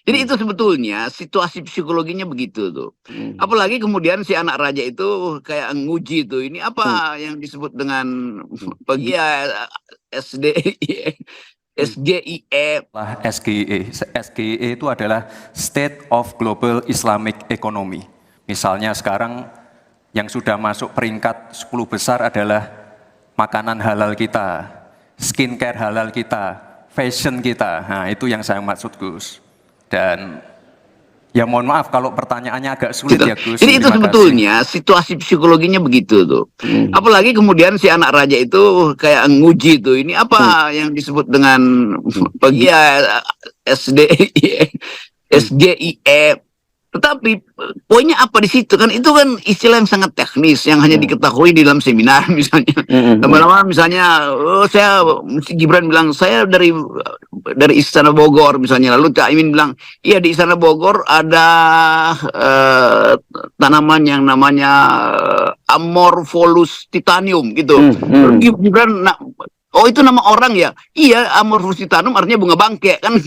Jadi itu sebetulnya situasi psikologinya begitu tuh. Apalagi kemudian si anak raja itu kayak nguji tuh, ini apa yang disebut dengan ya SDIE, SGIE. SGIE itu adalah State of Global Islamic Economy. Misalnya sekarang yang sudah masuk peringkat 10 besar adalah makanan halal kita, skincare halal kita, fashion kita. Nah, itu yang saya maksud, Gus. Dan ya mohon maaf kalau pertanyaannya agak sulit ya, Gus. Jadi itu sebetulnya situasi psikologinya begitu tuh. Apalagi kemudian si anak raja itu kayak nguji tuh, ini apa yang disebut dengan ya SDIE, SGIE. Tetapi poinnya apa di situ kan, itu kan istilah yang sangat teknis yang hanya diketahui di dalam seminar misalnya. Lama-lama misalnya saya Gibran bilang saya dari Istana Bogor misalnya, lalu Cak Imin bilang iya di Istana Bogor ada tanaman yang namanya Amorpholus titanium gitu. Gibran oh itu nama orang ya? Iya, Amorpholus titanium artinya bunga bangke kan.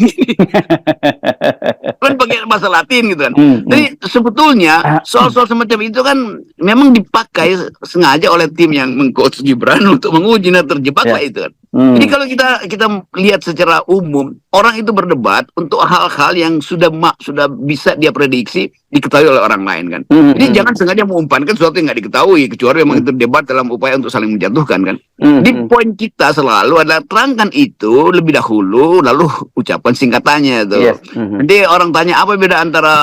Kan pakai bahasa Latin gitu kan. Jadi sebetulnya soal-soal semacam itu kan memang dipakai sengaja oleh tim yang mengcoach Gibran untuk menguji, nah terjebaklah itu kan. Jadi kalau kita lihat secara umum, orang itu berdebat untuk hal-hal yang sudah bisa dia prediksi, diketahui oleh orang lain kan. Jadi jangan sengaja mengumpankan sesuatu yang nggak diketahui, kecuali memang itu debat dalam upaya untuk saling menjatuhkan kan. Di poin kita selalu adalah terangkan itu lebih dahulu, lalu ucapan singkatannya tuh. Nanti orang tanya apa beda antara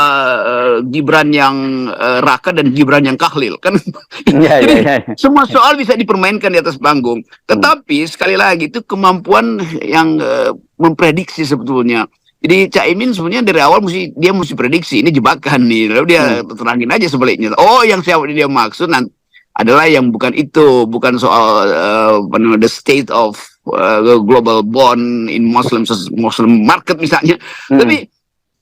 Gibran yang Raka dan Gibran yang Kahlil kan. Jadi semua soal bisa dipermainkan di atas panggung. Tetapi sekali lagi itu kemampuan yang memprediksi sebetulnya. Jadi Cak Imin sebenarnya dari awal dia mesti prediksi ini jebakan nih, lalu dia terangin aja sebaliknya. Oh, yang siapa dia maksud adalah yang bukan itu, bukan soal the state of global bond in Muslim market misalnya. Tapi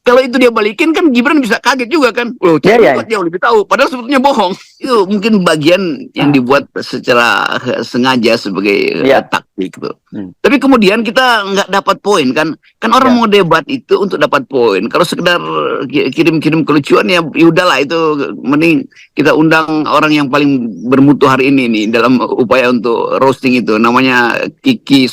kalau itu dia balikin kan Gibran bisa kaget juga kan. Loh, kok jauh lebih tahu. Padahal sebetulnya bohong. Itu mungkin bagian yang dibuat secara sengaja sebagai taktik tuh. Tapi kemudian kita nggak dapat poin kan. Kan orang mau debat itu untuk dapat poin. Kalau sekedar kirim-kirim kelucuan ya udahlah, itu mending kita undang orang yang paling bermutu hari ini nih dalam upaya untuk roasting itu. Namanya Kiki